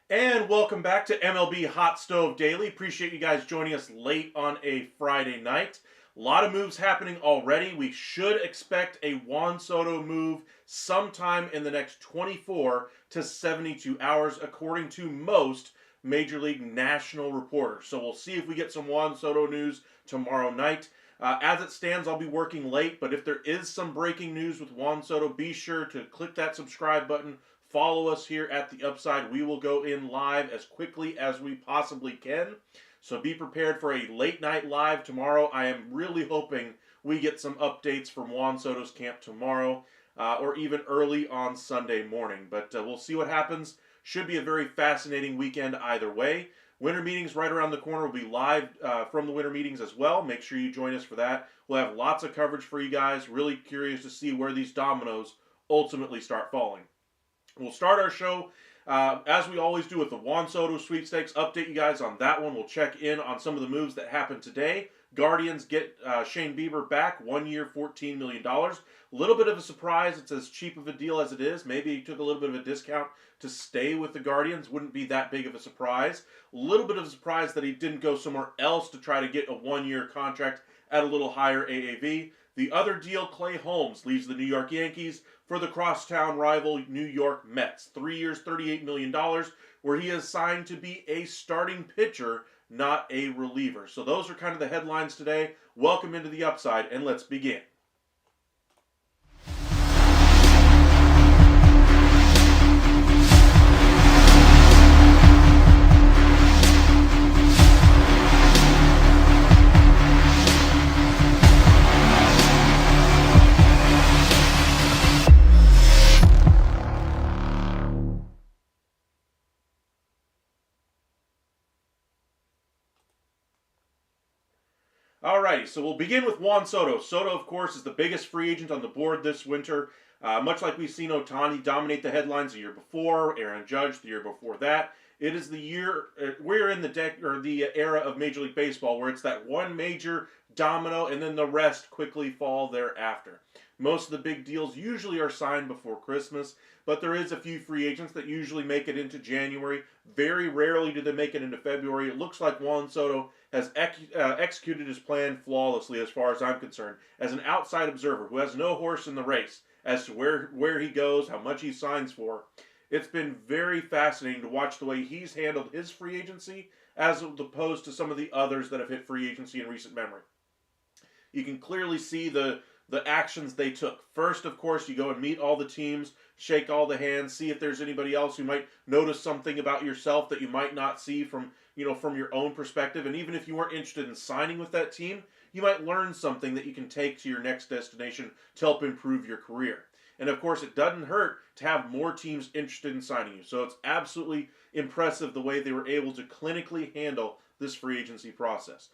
And welcome back to MLB Hot Stove Daily. Appreciate you guys joining us late on a Friday night. A lot of moves happening already. We should expect a Juan Soto move sometime in the next 24 to 72 hours, according to most Major League national reporters. So we'll see if we get some Juan Soto news tomorrow night. As it stands, I'll be working late, but if there is some breaking news with Juan Soto, be sure to click that subscribe button. Follow us here at The Upside. We will go in live as quickly as we possibly can. So be prepared for a late night live tomorrow. I am really hoping we get some updates from Juan Soto's camp tomorrow or even early on Sunday morning. But we'll see what happens. Should be a very fascinating weekend either way. Winter meetings right around the corner. Will be live from the winter meetings as well. Make sure you join us for that. We'll have lots of coverage for you guys. Really curious to see where these dominoes ultimately start falling. We'll start our show, as we always do, with the Juan Soto sweepstakes. Update you guys on that one. We'll check in on some of the moves that happened today. Guardians get Shane Bieber back, 1 year, $14 million. A little bit of a surprise. It's as cheap of a deal as it is. Maybe he took a little bit of a discount to stay with the Guardians. Wouldn't be that big of a surprise. A little bit of a surprise that he didn't go somewhere else to try to get a 1 year contract at a little higher AAV. The other deal, Clay Holmes leaves the New York Yankees for the crosstown rival New York Mets. 3 years, $38 million, where he is signed to be a starting pitcher, not a reliever. So those are kind of the headlines today. Welcome into the Upside, and let's begin. Alrighty, so we'll begin with Juan Soto. Soto, of course, is the biggest free agent on the board this winter. Much like we've seen Ohtani dominate the headlines the year before, Aaron Judge the year before that. It is the year we're in the era of Major League Baseball where it's that one major domino and then the rest quickly fall thereafter. Most of the big deals usually are signed before Christmas, but there is a few free agents that usually make it into January. Very rarely do they make it into February. It looks like Juan Soto has executed his plan flawlessly as far as I'm concerned. As an outside observer who has no horse in the race as to where he goes, how much he signs for, it's been very fascinating to watch the way he's handled his free agency as opposed to some of the others that have hit free agency in recent memory. You can clearly see the actions they took. First, of course, you go and meet all the teams, shake all the hands, see if there's anybody else who might notice something about yourself that you might not see from your own perspective. And even if you weren't interested in signing with that team, you might learn something that you can take to your next destination to help improve your career. And of course, it doesn't hurt to have more teams interested in signing you. So it's absolutely impressive the way they were able to clinically handle this free agency process.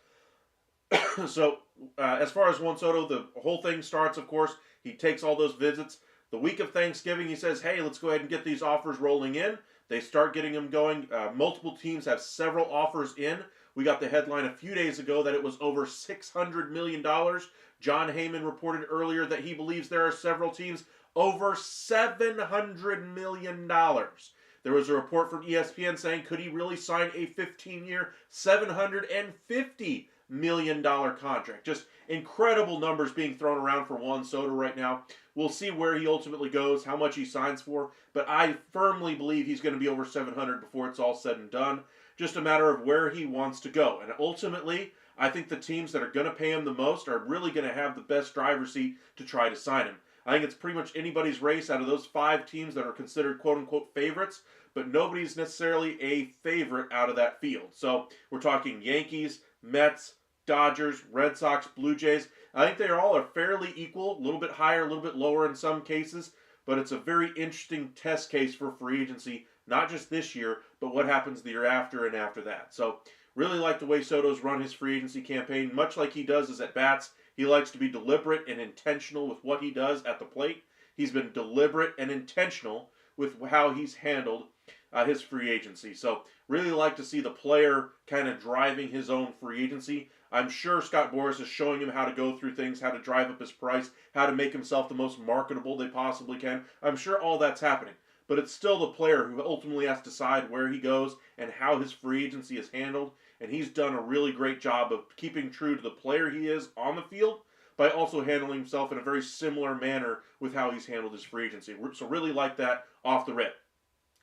So, as far as Juan Soto, the whole thing starts, of course, he takes all those visits. The week of Thanksgiving, he says, hey, let's go ahead and get these offers rolling in. They start getting them going. Multiple teams have several offers in. We got the headline a few days ago that it was over $600 million. John Heyman reported earlier that he believes there are several teams over $700 million. There was a report from ESPN saying, could he really sign a 15-year, $750 million contract? Just incredible numbers being thrown around for Juan Soto right now. We'll see where he ultimately goes, how much he signs for, but I firmly believe he's going to be over 700 before it's all said and done. Just a matter of where he wants to go. And ultimately, I think the teams that are going to pay him the most are really going to have the best driver's seat to try to sign him. I think it's pretty much anybody's race out of those 5 teams that are considered quote-unquote favorites, but nobody's necessarily a favorite out of that field. So we're talking Yankees, Mets, Dodgers, Red Sox, Blue Jays. I think they all are fairly equal, a little bit higher, a little bit lower in some cases, but it's a very interesting test case for free agency, not just this year, but what happens the year after and after that. So really like the way Soto's run his free agency campaign, much like he does his at-bats. He likes to be deliberate and intentional with what he does at the plate. He's been deliberate and intentional with how he's handled his free agency. So really like to see the player kind of driving his own free agency. I'm sure Scott Boras is showing him how to go through things, how to drive up his price, how to make himself the most marketable they possibly can. I'm sure all that's happening. But it's still the player who ultimately has to decide where he goes and how his free agency is handled. And he's done a really great job of keeping true to the player he is on the field by also handling himself in a very similar manner with how he's handled his free agency. So really like that off the rip.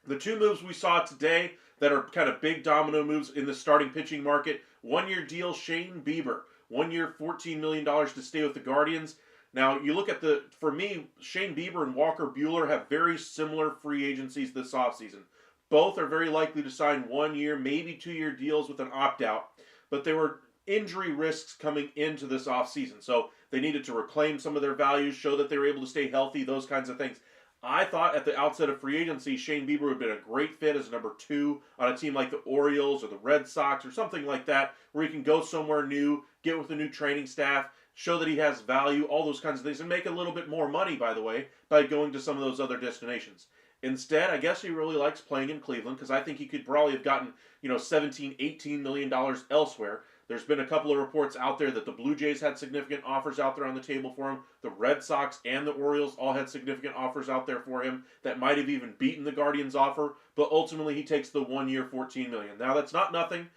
The 2 moves we saw today that are kind of big domino moves in the starting pitching market. 1-year deal, Shane Bieber. 1 year, $14 million to stay with the Guardians. Now, you look at for me, Shane Bieber and Walker Buehler have very similar free agencies this offseason. Both are very likely to sign 1 year, maybe 2-year deals with an opt-out. But there were injury risks coming into this offseason. So they needed to reclaim some of their values, show that they were able to stay healthy, those kinds of things. I thought at the outset of free agency, Shane Bieber would have been a great fit as number 2 on a team like the Orioles or the Red Sox or something like that, where he can go somewhere new, get with a new training staff, show that he has value, all those kinds of things, and make a little bit more money, by the way, by going to some of those other destinations. Instead, I guess he really likes playing in Cleveland because I think he could probably have gotten, $17, $18 million elsewhere. There's been a couple of reports out there that the Blue Jays had significant offers out there on the table for him. The Red Sox and the Orioles all had significant offers out there for him that might have even beaten the Guardians' offer, but ultimately he takes the 1 year, $14 million. Now that's not nothing.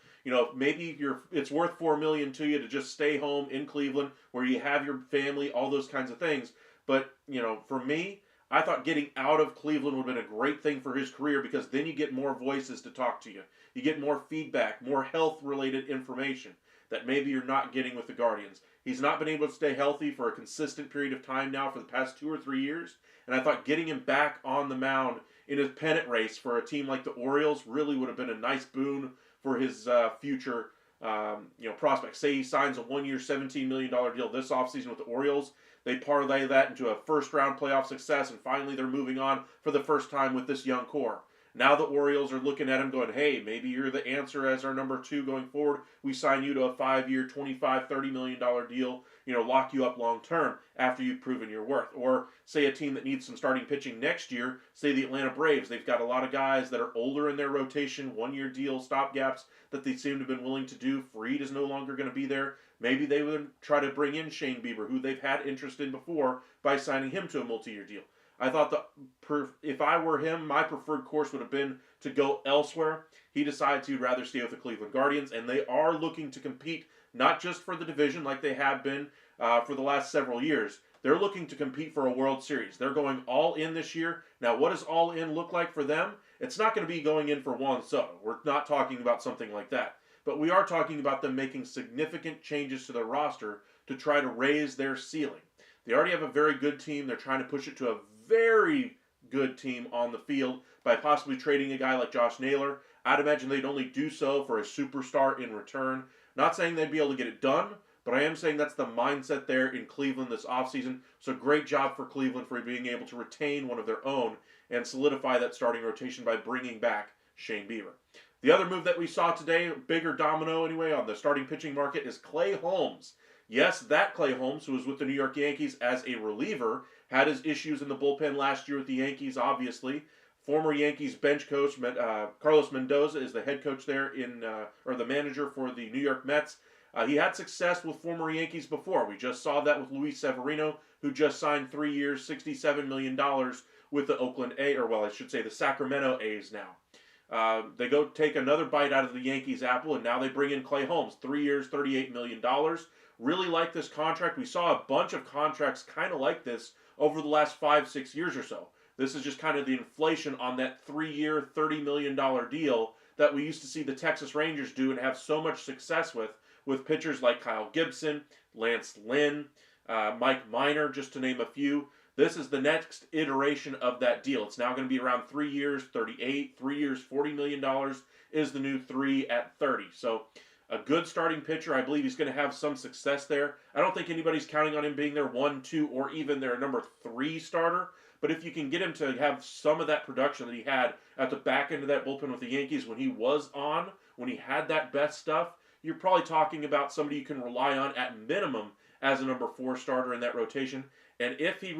Maybe it's worth $4 million to you to just stay home in Cleveland where you have your family, all those kinds of things. But, for me, I thought getting out of Cleveland would have been a great thing for his career because then you get more voices to talk to you. You get more feedback, more health-related information that maybe you're not getting with the Guardians. He's not been able to stay healthy for a consistent period of time now for the past 2 or 3 years, and I thought getting him back on the mound in his pennant race for a team like the Orioles really would have been a nice boon for his future prospects. Say he signs a 1 year, $17 million deal this offseason with the Orioles. They parlay that into a first-round playoff success, and finally they're moving on for the first time with this young core. Now the Orioles are looking at him going, hey, maybe you're the answer as our number 2 going forward. We sign you to a 5-year, $25-30 million deal, lock you up long term after you've proven your worth. Or say a team that needs some starting pitching next year, say the Atlanta Braves. They've got a lot of guys that are older in their rotation, 1-year deal, stopgaps that they seem to have been willing to do. Fried is no longer going to be there. Maybe they would try to bring in Shane Bieber, who they've had interest in before, by signing him to a multi-year deal. I thought if I were him, my preferred course would have been to go elsewhere. He decided he'd rather stay with the Cleveland Guardians, and they are looking to compete not just for the division like they have been for the last several years. They're looking to compete for a World Series. They're going all in this year. Now, what does all in look like for them? It's not going to be going in for Juan Soto. We're not talking about something like that. But we are talking about them making significant changes to their roster to try to raise their ceiling. They already have a very good team. They're trying to push it to a very good team on the field by possibly trading a guy like Josh Naylor. I'd imagine they'd only do so for a superstar in return. Not saying they'd be able to get it done, but I am saying that's the mindset there in Cleveland this offseason. So great job for Cleveland for being able to retain one of their own and solidify that starting rotation by bringing back Shane Bieber. The other move that we saw today, bigger domino anyway, on the starting pitching market is Clay Holmes. Yes, that Clay Holmes, who was with the New York Yankees as a reliever, had his issues in the bullpen last year with the Yankees, obviously. Former Yankees bench coach Carlos Mendoza is the head coach there or the manager for the New York Mets. He had success with former Yankees before. We just saw that with Luis Severino, who just signed 3 years, $67 million with the the Sacramento A's now. They go take another bite out of the Yankees' apple, and now they bring in Clay Holmes, 3 years, $38 million. Really like this contract. We saw a bunch of contracts kind of like this over the last 5-6 years or so. This is just kind of the inflation on that 3-year, $30 million deal that we used to see the Texas Rangers do and have so much success with pitchers like Kyle Gibson, Lance Lynn, Mike Minor, just to name a few. This is the next iteration of that deal. It's now going to be around 3 years, 38, 3 years, $40 million is the new 3 at 30. So a good starting pitcher. I believe he's going to have some success there. I don't think anybody's counting on him being their 1, 2, or even their number 3 starter. But if you can get him to have some of that production that he had at the back end of that bullpen with the Yankees when he had that best stuff, you're probably talking about somebody you can rely on at minimum as a number 4 starter in that rotation. And if he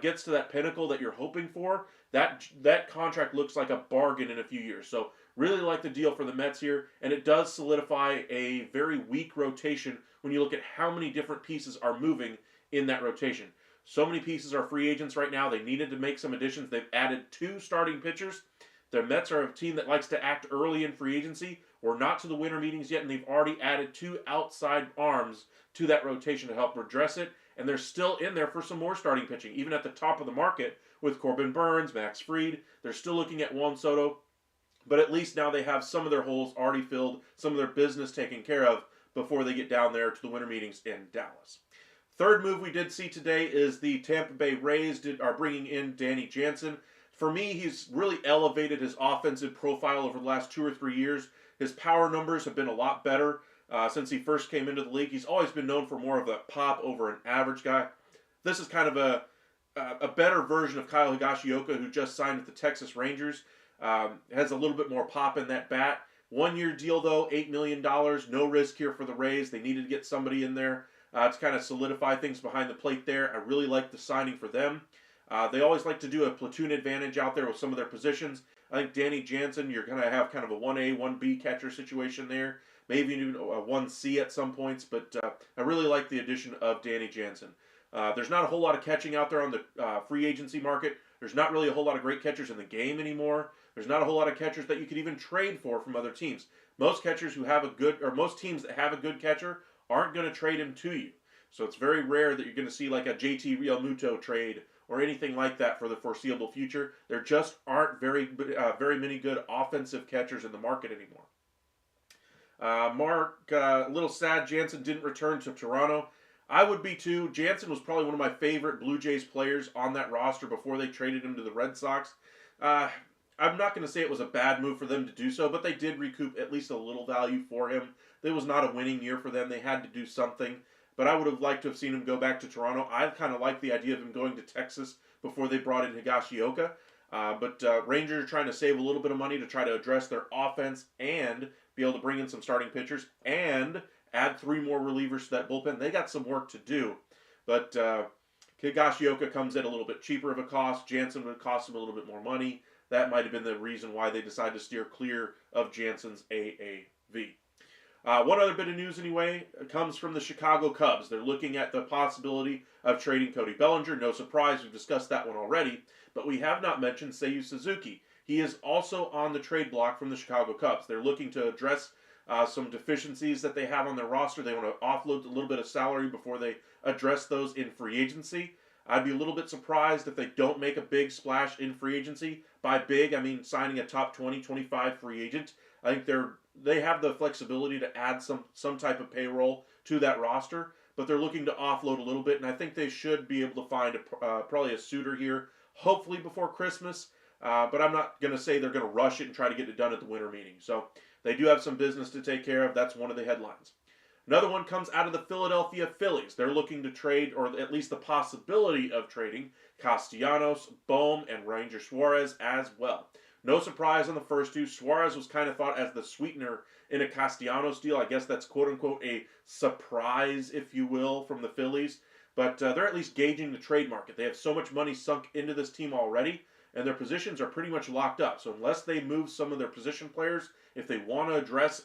gets to that pinnacle that you're hoping for, that contract looks like a bargain in a few years. So really like the deal for the Mets here, and it does solidify a very weak rotation when you look at how many different pieces are moving in that rotation. So many pieces are free agents right now. They needed to make some additions. They've added 2 starting pitchers. The Mets are a team that likes to act early in free agency. We're not to the winter meetings yet, and they've already added 2 outside arms to that rotation to help redress it. And they're still in there for some more starting pitching, even at the top of the market with Corbin Burns, Max Fried. They're still looking at Juan Soto. But at least now they have some of their holes already filled, some of their business taken care of before they get down there to the winter meetings in Dallas. Third move we did see today is the Tampa Bay Rays are bringing in Danny Jansen. For me, he's really elevated his offensive profile over the last 2 or 3 years. His power numbers have been a lot better since he first came into the league. He's always been known for more of a pop over an average guy. This is kind of a better version of Kyle Higashioka, who just signed with the Texas Rangers. Has a little bit more pop in that bat. 1-year deal, though, $8 million. No risk here for the Rays. They needed to get somebody in there to kind of solidify things behind the plate there. I really like the signing for them. They always like to do a platoon advantage out there with some of their positions. I think Danny Jansen, you're going to have kind of a 1A, 1B catcher situation there. Maybe even a 1C at some points, but I really like the addition of Danny Jansen. There's not a whole lot of catching out there on the free agency market. There's not really a whole lot of great catchers in the game anymore. There's not a whole lot of catchers that you could even trade for from other teams. Most catchers most teams that have a good catcher aren't going to trade him to you. So it's very rare that you're going to see like a JT Realmuto trade or anything like that for the foreseeable future. There just aren't very many good offensive catchers in the market anymore. Mark, a little sad Jansen didn't return to Toronto. I would be too. Jansen was probably one of my favorite Blue Jays players on that roster before they traded him to the Red Sox. I'm not going to say it was a bad move for them to do so, but they did recoup at least a little value for him. It was not a winning year for them. They had to do something, but I would have liked to have seen him go back to Toronto. I kind of like the idea of him going to Texas before they brought in Higashioka. But Rangers are trying to save a little bit of money to try to address their offense and be able to bring in some starting pitchers and add 3 more relievers to that bullpen. They got some work to do. But Higashioka comes in a little bit cheaper of a cost. Jansen would cost them a little bit more money. That might have been the reason why they decided to steer clear of Jansen's AAV. One other bit of news, anyway, comes from the Chicago Cubs. They're looking at the possibility of trading Cody Bellinger. No surprise, we've discussed that one already. But we have not mentioned Seiyu Suzuki. He is also on the trade block from the Chicago Cubs. They're looking to address some deficiencies that they have on their roster. They want to offload a little bit of salary before they address those in free agency. I'd be a little bit surprised if they don't make a big splash in free agency. By big, I mean signing a top 20, 25 free agent. I think they have the flexibility to add some type of payroll to that roster, but they're looking to offload a little bit, and I think they should be able to find probably a suitor here, hopefully before Christmas. But I'm not going to say they're going to rush it and try to get it done at the winter meeting. So they do have some business to take care of. That's one of the headlines. Another one comes out of the Philadelphia Phillies. They're looking to trade, or at least the possibility of trading, Castellanos, Bohm, and Ranger Suarez as well. No surprise on the first two. Suarez was kind of thought as the sweetener in a Castellanos deal. I guess that's quote-unquote a surprise, if you will, from the Phillies. But they're at least gauging the trade market. They have so much money sunk into this team already, and their positions are pretty much locked up. So unless they move some of their position players, if they want to address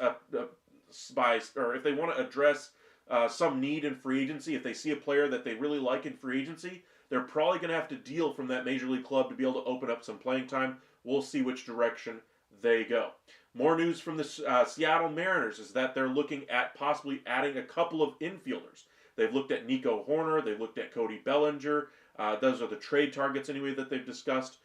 some need in free agency, if they see a player that they really like in free agency, they're probably going to have to deal from that major league club to be able to open up some playing time. We'll see which direction they go. More news from the Seattle Mariners is that they're looking at possibly adding a couple of infielders. They've looked at Nico Horner. They've looked at Cody Bellinger. Those are the trade targets anyway that they've discussed.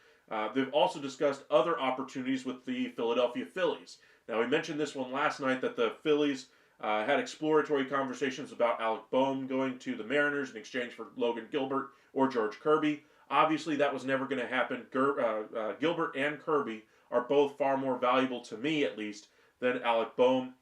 They've also discussed other opportunities with the Philadelphia Phillies. Now, we mentioned this one last night that the Phillies had exploratory conversations about Alec Bohm going to the Mariners in exchange for Logan Gilbert or George Kirby. Obviously, that was never going to happen. Gilbert and Kirby are both far more valuable to me, at least, than Alec Bohm.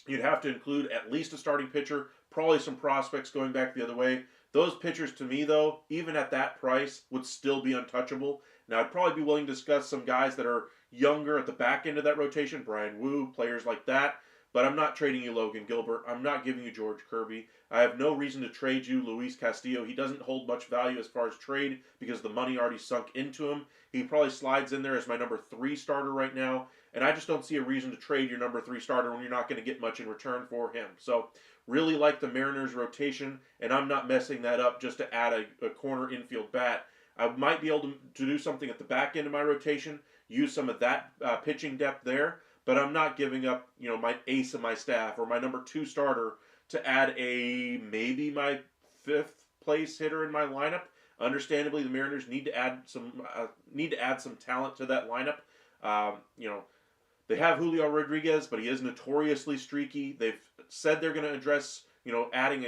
You'd have to include at least a starting pitcher, probably some prospects going back the other way. Those pitchers, to me, though, even at that price, would still be untouchable. Now, I'd probably be willing to discuss some guys that are younger at the back end of that rotation, Brian Wu, players like that. But I'm not trading you Logan Gilbert. I'm not giving you George Kirby. I have no reason to trade you Luis Castillo. He doesn't hold much value as far as trade because the money already sunk into him. He probably slides in there as my number 3 starter right now. And I just don't see a reason to trade your number 3 starter when you're not going to get much in return for him. So really like the Mariners rotation, and I'm not messing that up just to add a corner infield bat. I might be able to do something at the back end of my rotation, use some of that pitching depth there, but I'm not giving up, my ace of my staff or my number 2 starter to add maybe my 5th place hitter in my lineup. Understandably, the Mariners need to add some talent to that lineup. They have Julio Rodriguez, but he is notoriously streaky. They've said they're going to address, adding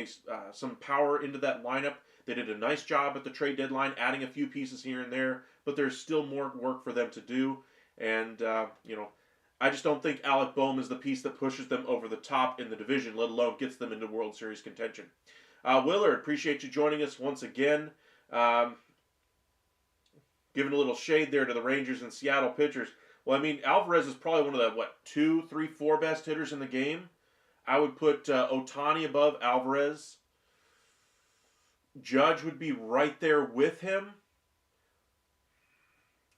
some power into that lineup. They did a nice job at the trade deadline, adding a few pieces here and there, but there's still more work for them to do. And, I just don't think Alec Bohm is the piece that pushes them over the top in the division, let alone gets them into World Series contention. Willard, appreciate you joining us once again. Giving a little shade there to the Rangers and Seattle pitchers. Well, Alvarez is probably one of the, 2, 3, 4 best hitters in the game. I would put Ohtani above Alvarez. Judge would be right there with him.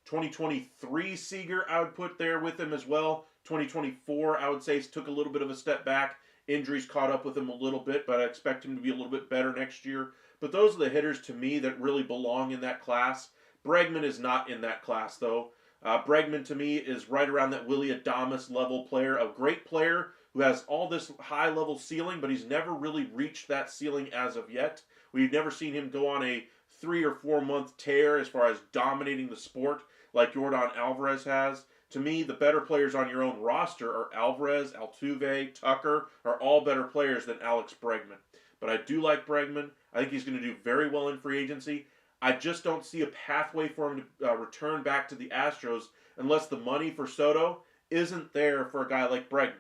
2023 Seager, I would put there with him as well. 2024, I would say, took a little bit of a step back. Injuries caught up with him a little bit, but I expect him to be a little bit better next year. But those are the hitters, to me, that really belong in that class. Bregman is not in that class, though. Bregman, to me, is right around that Willy Adames level player, a great player who has all this high-level ceiling, but he's never really reached that ceiling as of yet. We've never seen him go on a 3 or 4 month tear as far as dominating the sport like Yordan Alvarez has. To me, the better players on your own roster are Alvarez, Altuve, Tucker, are all better players than Alex Bregman. But I do like Bregman. I think he's going to do very well in free agency. I just don't see a pathway for him to return back to the Astros unless the money for Soto isn't there for a guy like Bregman.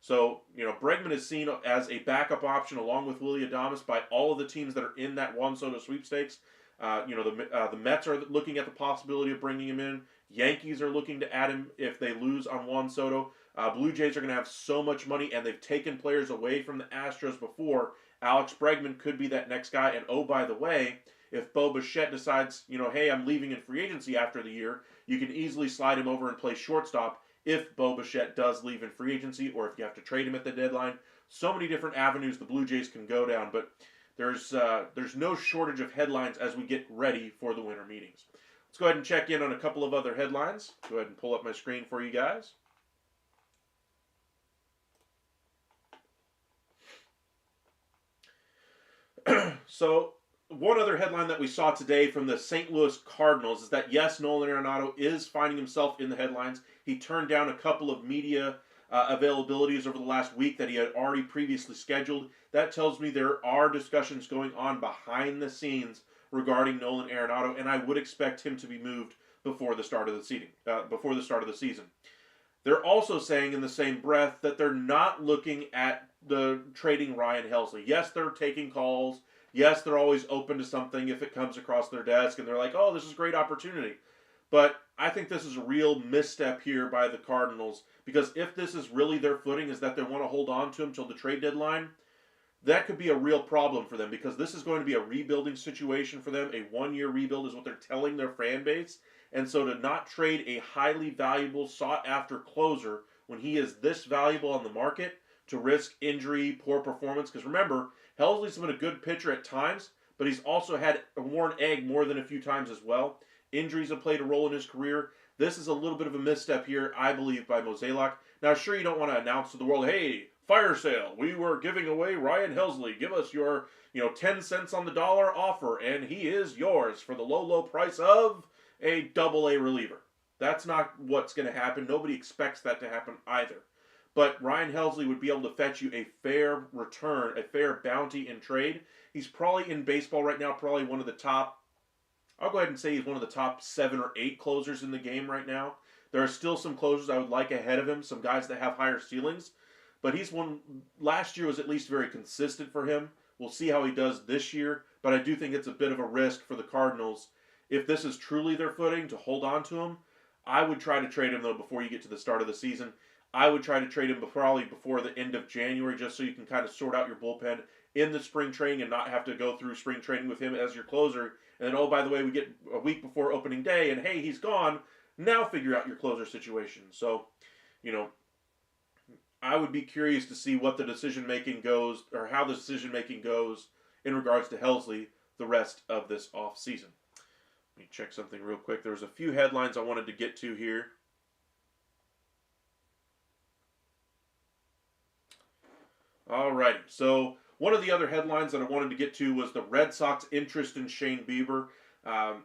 So, Bregman is seen as a backup option along with Willy Adames by all of the teams that are in that Juan Soto sweepstakes. The Mets are looking at the possibility of bringing him in. Yankees are looking to add him if they lose on Juan Soto. Blue Jays are going to have so much money, and they've taken players away from the Astros before. Alex Bregman could be that next guy. And oh, by the way, if Bo Bichette decides, hey, I'm leaving in free agency after the year, you can easily slide him over and play shortstop if Bo Bichette does leave in free agency, or if you have to trade him at the deadline. So many different avenues the Blue Jays can go down, but there's no shortage of headlines as we get ready for the winter meetings. Let's go ahead and check in on a couple of other headlines. Go ahead and pull up my screen for you guys. So, one other headline that we saw today from the St. Louis Cardinals is that, yes, Nolan Arenado is finding himself in the headlines. He turned down a couple of media availabilities over the last week that he had already previously scheduled. That tells me there are discussions going on behind the scenes regarding Nolan Arenado, and I would expect him to be moved before the start of the season. They're also saying in the same breath that they're not looking at the trading Ryan Helsley. Yes, they're taking calls. Yes, they're always open to something if it comes across their desk, and they're like, oh, this is a great opportunity. But I think this is a real misstep here by the Cardinals, because if this is really their footing, is that they want to hold on to him till the trade deadline, that could be a real problem for them, because this is going to be a rebuilding situation for them. A one-year rebuild is what they're telling their fan base. And so to not trade a highly valuable, sought-after closer when he is this valuable on the market, to risk injury, poor performance, because remember, Helsley's been a good pitcher at times, but he's also had a worn egg more than a few times as well. Injuries have played a role in his career. This is a little bit of a misstep here, I believe, by Mozeliak. Now, sure, you don't want to announce to the world, hey, fire sale, we were giving away Ryan Helsley. Give us your, 10 cents on the dollar offer, and he is yours for the low, low price of a double-A reliever. That's not what's going to happen. Nobody expects that to happen either. But Ryan Helsley would be able to fetch you a fair return, a fair bounty in trade. He's probably in baseball right now, probably one of the top, I'll go ahead and say he's one of the top 7 or 8 closers in the game right now. There are still some closers I would like ahead of him, some guys that have higher ceilings. But last year was at least very consistent for him. We'll see how he does this year. But I do think it's a bit of a risk for the Cardinals. If this is truly their footing to hold on to him, I would try to trade him, though, before you get to the start of the season. I would try to trade him probably before the end of January, just so you can kind of sort out your bullpen in the spring training and not have to go through spring training with him as your closer. And then, oh, by the way, we get a week before opening day, and hey, he's gone. Now figure out your closer situation. So, I would be curious to see what the decision-making goes, or how the decision-making goes in regards to Helsley the rest of this offseason. Let me check something real quick. There was a few headlines I wanted to get to here. Alrighty, so one of the other headlines that I wanted to get to was the Red Sox interest in Shane Bieber.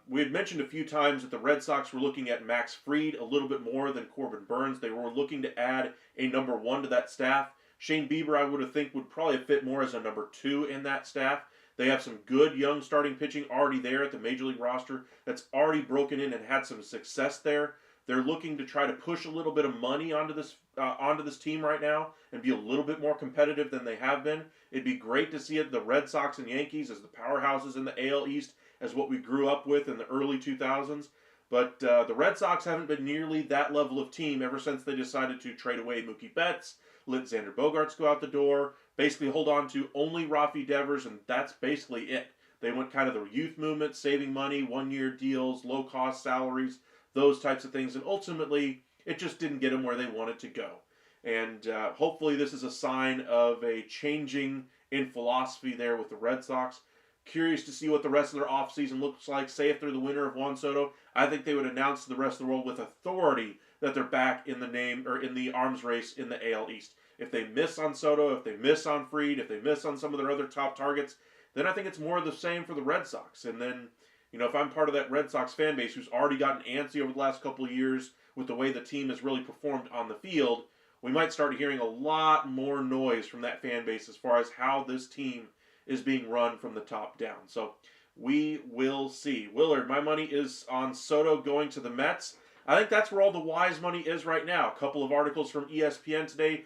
We had mentioned a few times that the Red Sox were looking at Max Fried a little bit more than Corbin Burns. They were looking to add a number 1 to that staff. Shane Bieber, I would think, would probably fit more as a number 2 in that staff. They have some good young starting pitching already there at the Major League roster that's already broken in and had some success there. They're looking to try to push a little bit of money onto this team right now and be a little bit more competitive than they have been. It'd be great to see the Red Sox and Yankees as the powerhouses in the AL East, as what we grew up with in the early 2000s. But the Red Sox haven't been nearly that level of team ever since they decided to trade away Mookie Betts, let Xander Bogaerts go out the door, basically hold on to only Rafi Devers, and that's basically it. They went kind of the youth movement, saving money, one-year deals, low-cost salaries, those types of things, and ultimately it just didn't get them where they wanted to go. And hopefully this is a sign of a changing in philosophy there with the Red Sox. Curious to see what the rest of their offseason looks like. Say if they're the winner of Juan Soto, I think they would announce to the rest of the world with authority that they're back in the name or in the arms race in the AL East. If they miss on Soto, if they miss on Fried, if they miss on some of their other top targets, then I think it's more of the same for the Red Sox. And then, if I'm part of that Red Sox fan base who's already gotten antsy over the last couple of years with the way the team has really performed on the field, we might start hearing a lot more noise from that fan base as far as how this team is being run from the top down. So we will see. Willard, my money is on Soto going to the Mets. I think that's where all the wise money is right now. A couple of articles from ESPN today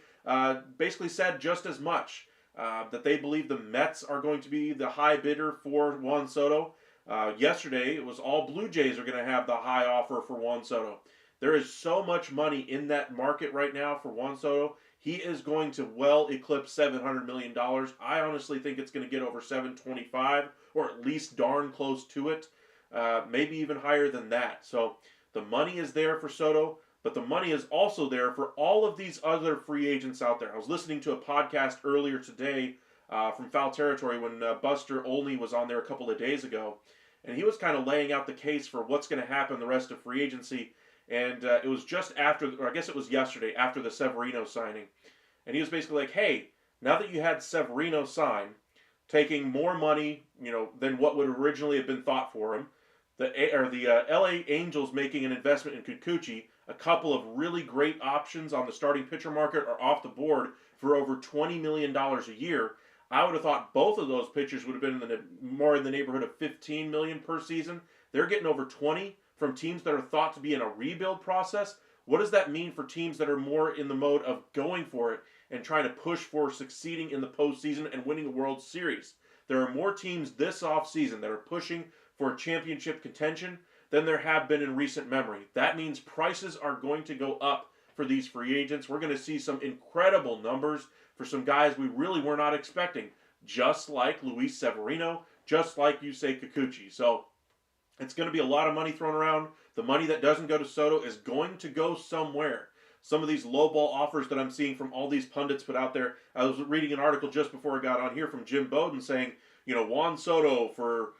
basically said just as much, that they believe the Mets are going to be the high bidder for Juan Soto. Yesterday, it was all Blue Jays are going to have the high offer for Juan Soto. There is so much money in that market right now for Juan Soto. He is going to well eclipse $700 million. I honestly think it's going to get over 725, or at least darn close to it, maybe even higher than that. So the money is there for Soto, but the money is also there for all of these other free agents out there. I was listening to a podcast earlier today from Foul Territory when Buster Olney was on there a couple of days ago, and he was kind of laying out the case for what's going to happen the rest of free agency. And it was just after, or I guess it was yesterday, after the Severino signing. And he was basically like, hey, now that you had Severino sign, taking more money, than what would originally have been thought for him, the LA Angels making an investment in Kikuchi, a couple of really great options on the starting pitcher market are off the board for over $20 million a year. I would have thought both of those pitchers would have been more in the neighborhood of $15 million per season. They're getting over 20 from teams that are thought to be in a rebuild process. What does that mean for teams that are more in the mode of going for it and trying to push for succeeding in the postseason and winning a World Series? There are more teams this offseason that are pushing for championship contention than there have been in recent memory. That means prices are going to go up for these free agents. We're going to see some incredible numbers for some guys we really were not expecting, just like Luis Severino, just like Yusei Kikuchi. So it's going to be a lot of money thrown around. The money that doesn't go to Soto is going to go somewhere. Some of these lowball offers that I'm seeing from all these pundits put out there. I was reading an article just before I got on here from Jim Bowden saying, Juan Soto for,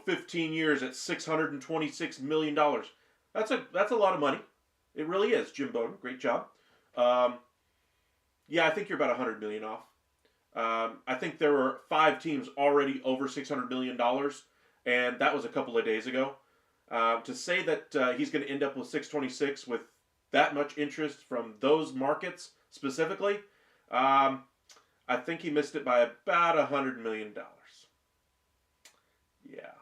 15 years at $626 million. That's a lot of money. It really is, Jim Bowden. Great job. Yeah, I think you're about $100 million off. I think there were 5 teams already over $600 million. And that was a couple of days ago. To say that he's going to end up with 626 with that much interest from those markets specifically, I think he missed it by about $100 million. Yeah,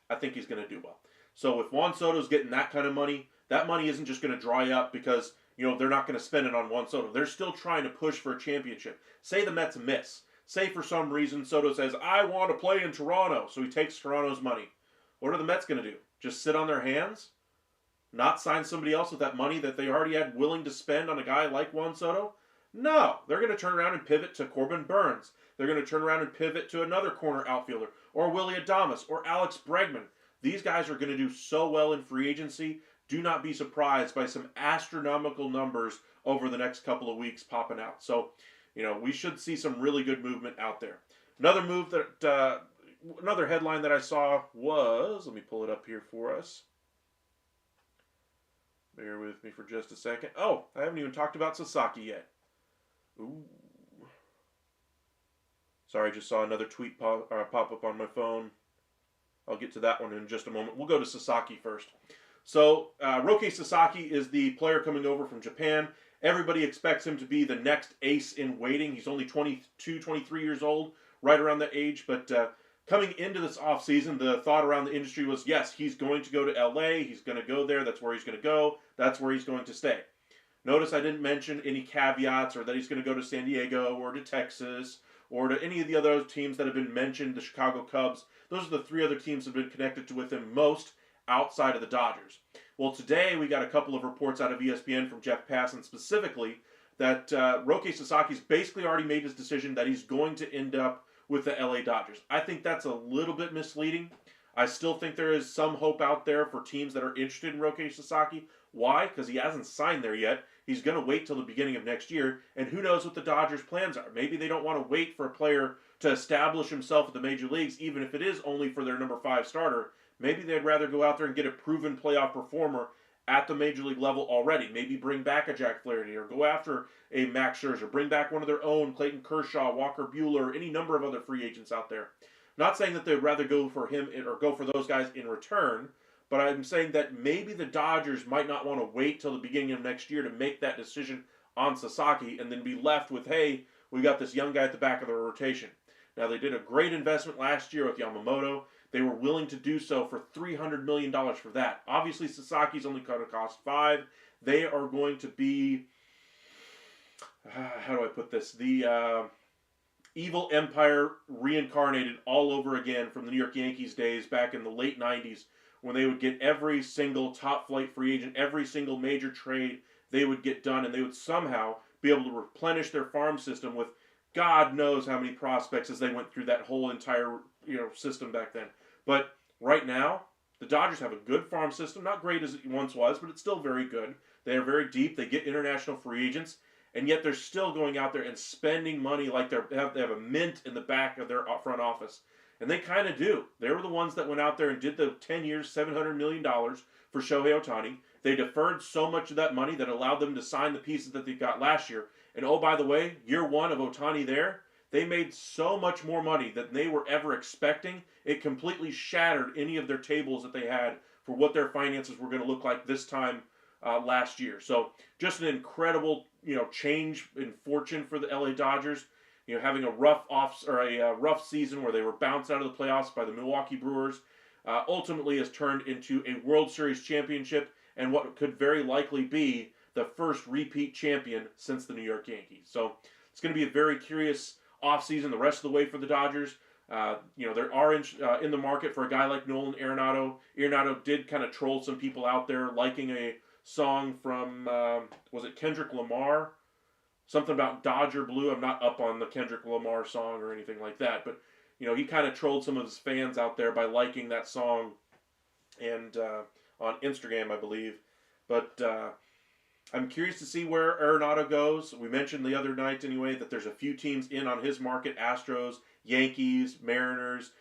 I think he's going to do well. So if Juan Soto's getting that kind of money, that money isn't just going to dry up because they're not going to spend it on Juan Soto. They're still trying to push for a championship. Say the Mets miss. Say for some reason Soto says, I want to play in Toronto, so he takes Toronto's money. What are the Mets going to do? Just sit on their hands? Not sign somebody else with that money that they already had willing to spend on a guy like Juan Soto? No. They're going to turn around and pivot to Corbin Burns. They're going to turn around and pivot to another corner outfielder, or Willie Adames, or Alex Bregman. These guys are going to do so well in free agency. Do not be surprised by some astronomical numbers over the next couple of weeks popping out. So, we should see some really good movement out there. Another move that, another headline that I saw was, let me pull it up here for us. Bear with me for just a second. Oh, I haven't even talked about Sasaki yet. Ooh. Sorry, I just saw another tweet pop up on my phone. I'll get to that one in just a moment. We'll go to Sasaki first. So, Roki Sasaki is the player coming over from Japan. Everybody expects him to be the next ace in waiting. He's only 22, 23 years old, right around that age. But coming into this offseason, the thought around the industry was, yes, he's going to go to LA. He's going to go there. That's where he's going to go. That's where he's going to stay. Notice I didn't mention any caveats or that he's going to go to San Diego or to Texas or to any of the other teams that have been mentioned, the Chicago Cubs. Those are the 3 other teams that have been connected with him most outside of the Dodgers. Well, today we got a couple of reports out of ESPN from Jeff Passan specifically that Roki Sasaki's basically already made his decision that he's going to end up with the LA Dodgers. I think that's a little bit misleading. I still think there is some hope out there for teams that are interested in Roki Sasaki. Why? Because he hasn't signed there yet. He's going to wait till the beginning of next year, and who knows what the Dodgers' plans are. Maybe they don't want to wait for a player to establish himself at the major leagues, even if it is only for their number 5 starter. Maybe they'd rather go out there and get a proven playoff performer at the major league level already. Maybe bring back a Jack Flaherty or go after a Max Scherzer. Bring back one of their own, Clayton Kershaw, Walker Buehler, any number of other free agents out there. Not saying that they'd rather go for him or go for those guys in return, but I'm saying that maybe the Dodgers might not want to wait till the beginning of next year to make that decision on Sasaki and then be left with, hey, we got this young guy at the back of the rotation. Now, they did a great investment last year with Yamamoto. They were willing to do so for $300 million for that. Obviously, Sasaki's only going to cost $5. They are going to be, how do I put this? evil empire reincarnated all over again from the New York Yankees days back in the late 90s when they would get every single top flight free agent, every single major trade they would get done, and they would somehow be able to replenish their farm system with God knows how many prospects as they went through that whole entire system back then. But right now, the Dodgers have a good farm system, not great as it once was, but it's still very good. They are very deep. They get international free agents, and yet they're still going out there and spending money like they have a mint in the back of their front office. And they kind of do. They were the ones that went out there and did the 10 years, $700 million for Shohei Ohtani. They deferred so much of that money that allowed them to sign the pieces that they got last year. And oh, by the way, year one of Ohtani there, they made so much more money than they were ever expecting. It completely shattered any of their tables that they had for what their finances were going to look like this time last year. So just an incredible, change in fortune for the LA Dodgers. Having a rough season where they were bounced out of the playoffs by the Milwaukee Brewers, ultimately has turned into a World Series championship and what could very likely be the first repeat champion since the New York Yankees. So it's going to be a very curious offseason the rest of the way for the Dodgers. There are in the market for a guy like Nolan Arenado. Arenado did kind of troll some people out there liking a song from, was it Kendrick Lamar? Something about Dodger Blue. I'm not up on the Kendrick Lamar song or anything like that, but he kind of trolled some of his fans out there by liking that song, and on Instagram, I believe. But I'm curious to see where Arenado goes. We mentioned the other night anyway that there's a few teams in on his market: Astros, Yankees, Mariners.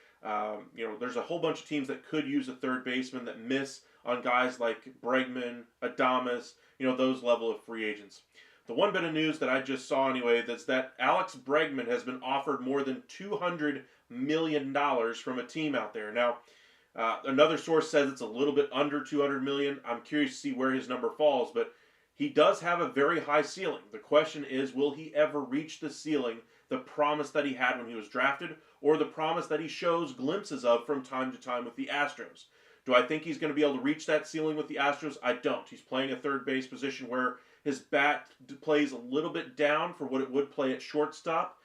There's a whole bunch of teams that could use a third baseman that miss on guys like Bregman, Adames. Those level of free agents. The one bit of news that I just saw anyway is that Alex Bregman has been offered more than $200 million from a team out there. Now, another source says it's a little bit under $200 million. I'm curious to see where his number falls, but he does have a very high ceiling. The question is, will he ever reach the ceiling, the promise that he had when he was drafted, or the promise that he shows glimpses of from time to time with the Astros? Do I think he's going to be able to reach that ceiling with the Astros? I don't. He's playing a third base position where his bat plays a little bit down for what it would play at shortstop.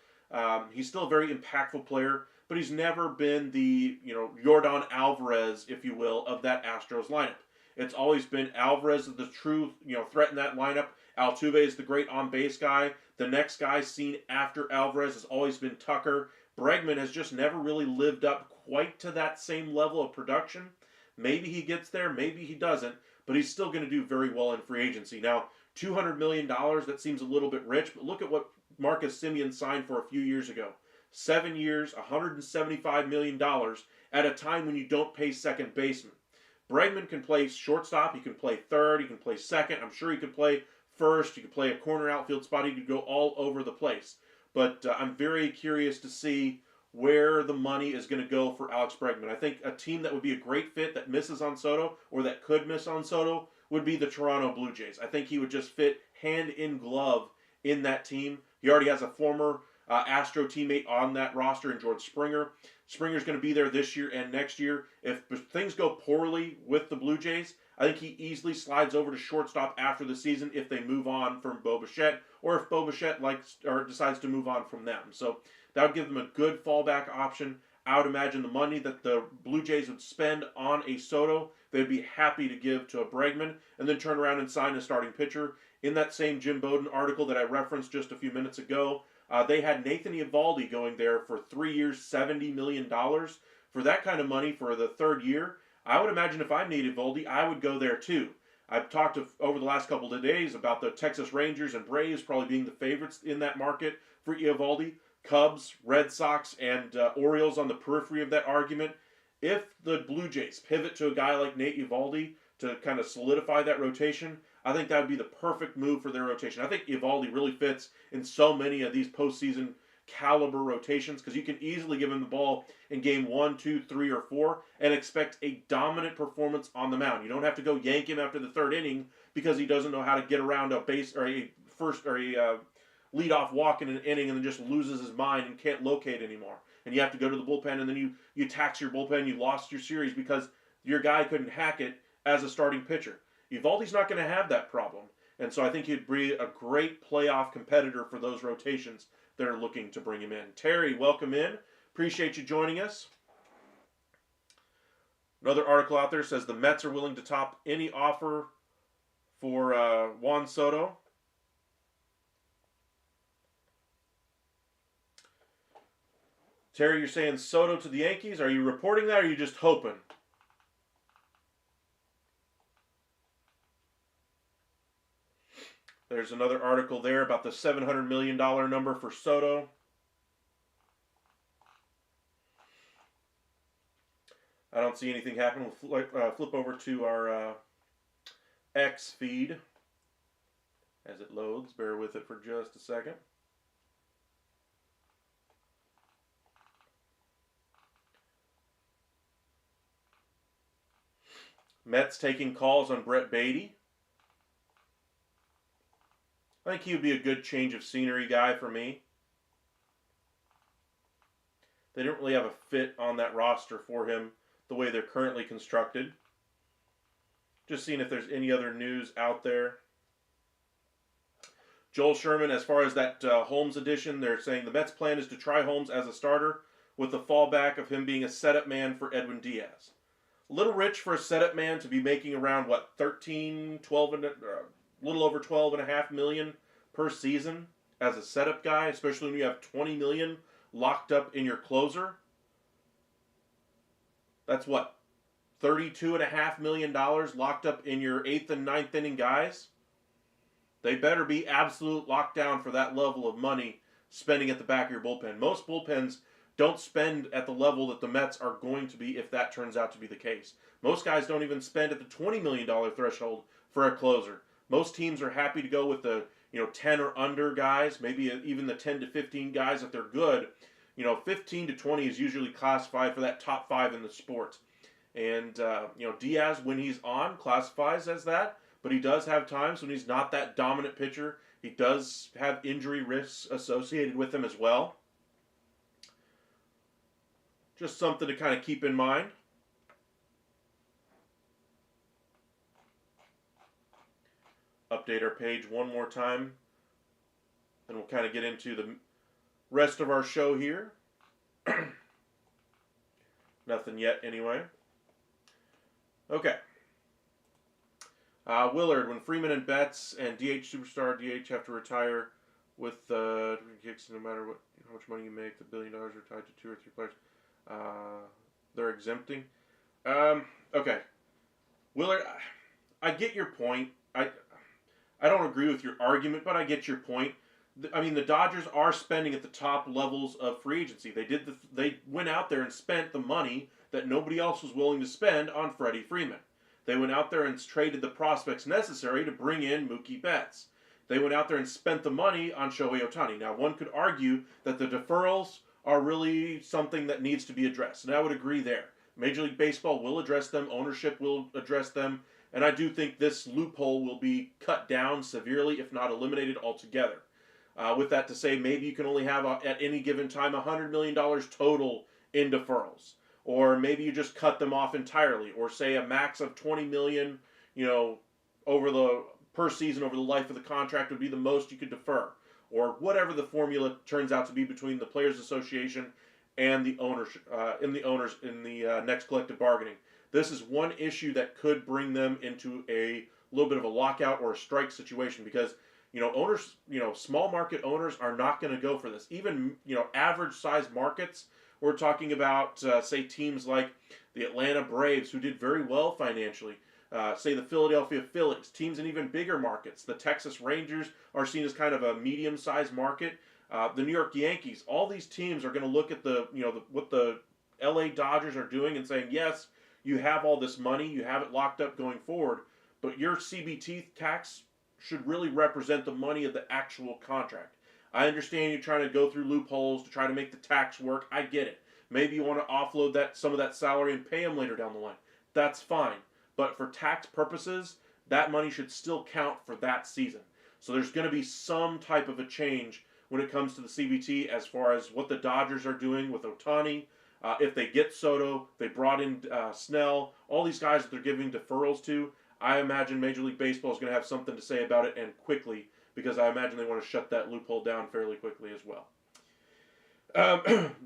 He's still a very impactful player, but he's never been the Yordan Alvarez, if you will, of that Astros lineup. It's always been Alvarez is the true threat in that lineup. Altuve is the great on-base guy. The next guy seen after Alvarez has always been Tucker. Bregman has just never really lived up quite to that same level of production. Maybe he gets there, maybe he doesn't, but he's still going to do very well in free agency. Now, $200 million, that seems a little bit rich, but look at what Marcus Semien signed for a few years ago. 7 years, $175 million at a time when you don't pay second baseman. Bregman can play shortstop, he can play third, he can play second, I'm sure he could play first, he could play a corner outfield spot, he could go all over the place. But I'm very curious to see where the money is going to go for Alex Bregman. I think a team that would be a great fit that misses on Soto, or that could miss on Soto, would be the Toronto Blue Jays. I think he would just fit hand in glove in that team. He already has a former Astro teammate on that roster in George Springer. Springer's going to be there this year and next year. If things go poorly with the Blue Jays, I think he easily slides over to shortstop after the season if they move on from Bo Bichette, or if Bo Bichette decides to move on from them. So that would give them a good fallback option. I would imagine the money that the Blue Jays would spend on a Soto, they'd be happy to give to a Bregman, and then turn around and sign a starting pitcher. In that same Jim Bowden article that I referenced just a few minutes ago, they had Nathan Eovaldi going there for 3 years, $70 million. For that kind of money for the third year, I would imagine if I'm Nate Eovaldi, I would go there too. I've talked over the last couple of days about the Texas Rangers and Braves probably being the favorites in that market for Eovaldi. Cubs, Red Sox, and Orioles on the periphery of that argument. If the Blue Jays pivot to a guy like Nate Eovaldi to kind of solidify that rotation, I think that would be the perfect move for their rotation. I think Eovaldi really fits in so many of these postseason caliber rotations because you can easily give him the ball in game 1, 2, 3, or 4 and expect a dominant performance on the mound. You don't have to go yank him after the third inning because he doesn't know how to get around a base or a leadoff walk in an inning and then just loses his mind and can't locate anymore. And you have to go to the bullpen and then you tax your bullpen, you lost your series because your guy couldn't hack it as a starting pitcher. Eovaldi's not going to have that problem. And so I think he'd be a great playoff competitor for those rotations that are looking to bring him in. Terry, welcome in. Appreciate you joining us. Another article out there says the Mets are willing to top any offer for Juan Soto. Terry, you're saying Soto to the Yankees. Are you reporting that or are you just hoping? There's another article there about the $700 million number for Soto. I don't see anything happen. We'll flip over to our X feed as it loads. Bear with it for just a second. Mets taking calls on Brett Beatty. I think he would be a good change of scenery guy for me. They don't really have a fit on that roster for him the way they're currently constructed. Just seeing if there's any other news out there. Joel Sherman, as far as that Holmes addition, they're saying the Mets' plan is to try Holmes as a starter with the fallback of him being a setup man for Edwin Diaz. A little rich for a setup man to be making around, 13, 12, a little over 12.5 million per season as a setup guy, especially when you have 20 million locked up in your closer. That's $32.5 million locked up in your 8th and 9th inning guys. They better be absolute lockdown for that level of money spending at the back of your bullpen. Most bullpens don't spend at the level that the Mets are going to be if that turns out to be the case. Most guys don't even spend at the $20 million threshold for a closer. Most teams are happy to go with the 10 or under guys, maybe even the 10 to 15 guys if they're good. 15 to 20 is usually classified for that top 5 in the sport. And, Diaz, when he's on, classifies as that. But he does have times when he's not that dominant pitcher. He does have injury risks associated with him as well. Just something to kind of keep in mind. Update our page one more time. Then we'll kind of get into the rest of our show here. Nothing yet, anyway. Okay. Willard, when Freeman and Betts and DH superstar DH have to retire with kicks, no matter how much money you make, the $1 billion are tied to 2 or 3 players. They're exempting. Okay. Willard, I get your point. I don't agree with your argument, but I get your point. I mean, the Dodgers are spending at the top levels of free agency. They went out there and spent the money that nobody else was willing to spend on Freddie Freeman. They went out there and traded the prospects necessary to bring in Mookie Betts. They went out there and spent the money on Shohei Ohtani. Now, one could argue that the deferrals are really something that needs to be addressed, and I would agree there. Major League Baseball will address them. Ownership will address them. And I do think this loophole will be cut down severely, if not eliminated altogether. With that to say, maybe you can only have, at any given time, $100 million total in deferrals. Or maybe you just cut them off entirely. Or say a max of $20 million, per season over the life of the contract would be the most you could defer. Or whatever the formula turns out to be between the Players Association and the owners in the next collective bargaining. This is one issue that could bring them into a little bit of a lockout or a strike situation because, owners, small market owners are not going to go for this. Even, average size markets, we're talking about, say, teams like the Atlanta Braves who did very well financially. Say the Philadelphia Phillies, teams in even bigger markets. The Texas Rangers are seen as kind of a medium-sized market. The New York Yankees, all these teams are going to look at what the LA Dodgers are doing and saying, yes, you have all this money, you have it locked up going forward, but your CBT tax should really represent the money of the actual contract. I understand you're trying to go through loopholes to try to make the tax work. I get it. Maybe you want to offload some of that salary and pay them later down the line. That's fine. But for tax purposes, that money should still count for that season. So there's going to be some type of a change when it comes to the CBT as far as what the Dodgers are doing with Ohtani. If they get Soto, they brought in Snell, all these guys that they're giving deferrals to. I imagine Major League Baseball is going to have something to say about it, and quickly, because I imagine they want to shut that loophole down fairly quickly as well.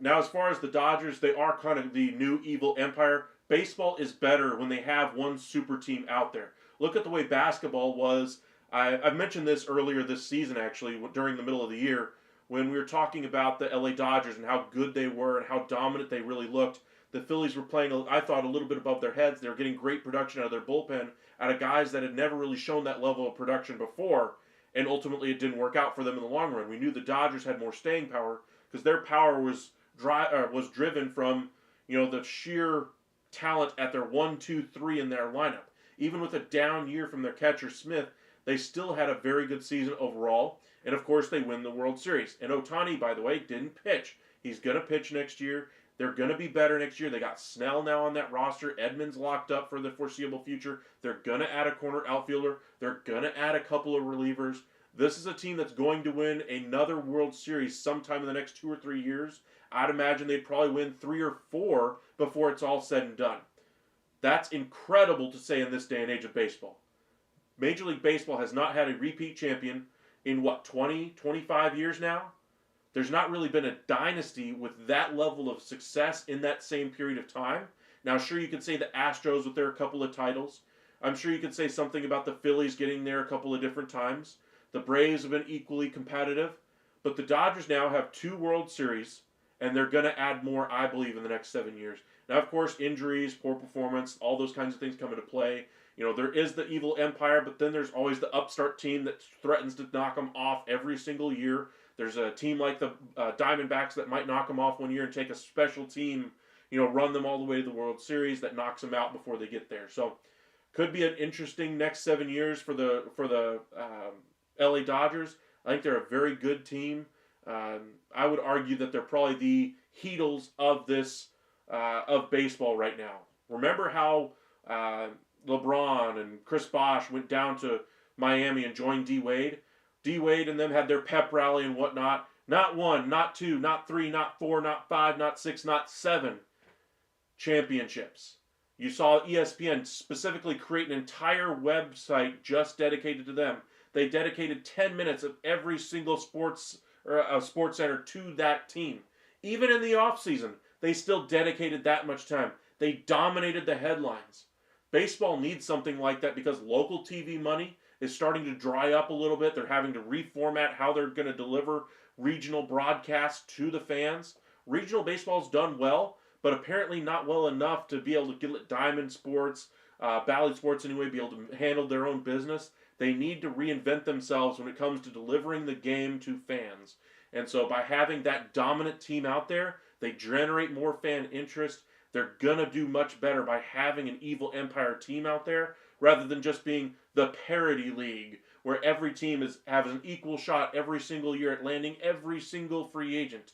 Now, as far as the Dodgers, they are kind of the new evil empire. Baseball is better when they have one super team out there. Look at the way basketball was. I've mentioned this earlier this season, actually, during the middle of the year, when we were talking about the LA Dodgers and how good they were and how dominant they really looked. The Phillies were playing, I thought, a little bit above their heads. They were getting great production out of their bullpen, out of guys that had never really shown that level of production before, and ultimately it didn't work out for them in the long run. We knew the Dodgers had more staying power because their power was driven from the sheer talent at their 1, 2, 3 in their lineup. Even with a down year from their catcher Smith, they still had a very good season overall, and of course they win the World Series. And Ohtani, by the way, didn't pitch. He's going to pitch next year. They're going to be better next year. They got Snell now on that roster. Edmonds locked up for the foreseeable future. They're going to add a corner outfielder. They're going to add a couple of relievers. This is a team that's going to win another World Series sometime in the next 2 or 3 years. I'd imagine they'd probably win 3 or 4 before it's all said and done. That's incredible to say in this day and age of baseball. Major League Baseball has not had a repeat champion in, 20, 25 years now? There's not really been a dynasty with that level of success in that same period of time. Now, sure, you could say the Astros with their couple of titles. I'm sure you could say something about the Phillies getting there a couple of different times. The Braves have been equally competitive. But the Dodgers now have 2 World Series, and they're going to add more, I believe, in the next 7 years. Now, of course, injuries, poor performance, all those kinds of things come into play. There is the evil empire, but then there's always the upstart team that threatens to knock them off every single year. There's a team like the Diamondbacks that might knock them off one year and take a special team, run them all the way to the World Series that knocks them out before they get there. So, could be an interesting next 7 years for the LA Dodgers. I think they're a very good team. I would argue that they're probably the Heatles of this of baseball right now. Remember how LeBron and Chris Bosh went down to Miami and joined D. Wade? D. Wade and them had their pep rally and whatnot. Not 1, not 2, not 3, not 4, not 5, not 6, not 7 championships. You saw ESPN specifically create an entire website just dedicated to them. They dedicated 10 minutes of every single sports center to that team. Even in the offseason, they still dedicated that much time. They dominated the headlines. Baseball needs something like that because local TV money is starting to dry up a little bit. They're having to reformat how they're going to deliver regional broadcasts to the fans. Regional baseball's done well, but apparently not well enough to be able to let Diamond Sports, Bally Sports anyway, be able to handle their own business. They need to reinvent themselves when it comes to delivering the game to fans. And so by having that dominant team out there, they generate more fan interest. They're going to do much better by having an evil empire team out there rather than just being the parity league where every team has an equal shot every single year at landing every single free agent.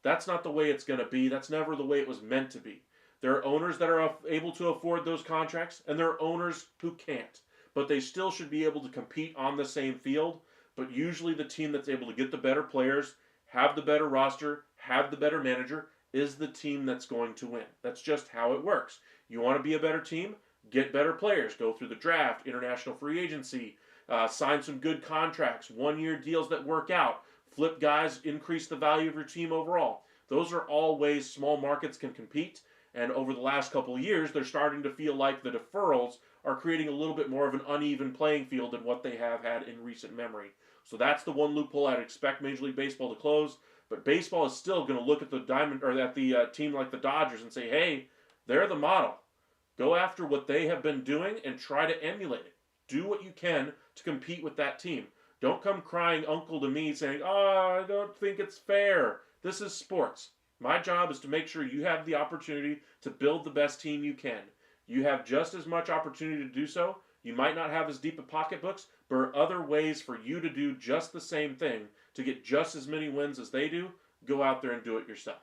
That's not the way it's going to be. That's never the way it was meant to be. There are owners that are able to afford those contracts, and there are owners who can't. But they still should be able to compete on the same field. But usually the team that's able to get the better players, have the better roster, have the better manager, is the team that's going to win. That's just how it works. You want to be a better team? Get better players. Go through the draft, international free agency, sign some good contracts, 1-year deals that work out, flip guys, increase the value of your team overall. Those are all ways small markets can compete. And over the last couple of years, they're starting to feel like the deferrals are creating a little bit more of an uneven playing field than what they have had in recent memory. So that's the one loophole I'd expect Major League Baseball to close. But baseball is still going to look at the team like the Dodgers and say, hey, they're the model. Go after what they have been doing and try to emulate it. Do what you can to compete with that team. Don't come crying uncle to me saying, I don't think it's fair. This is sports. My job is to make sure you have the opportunity to build the best team you can. You have just as much opportunity to do so. You might not have as deep of pocketbooks, but there are other ways for you to do just the same thing to get just as many wins as they do. Go out there and do it yourself.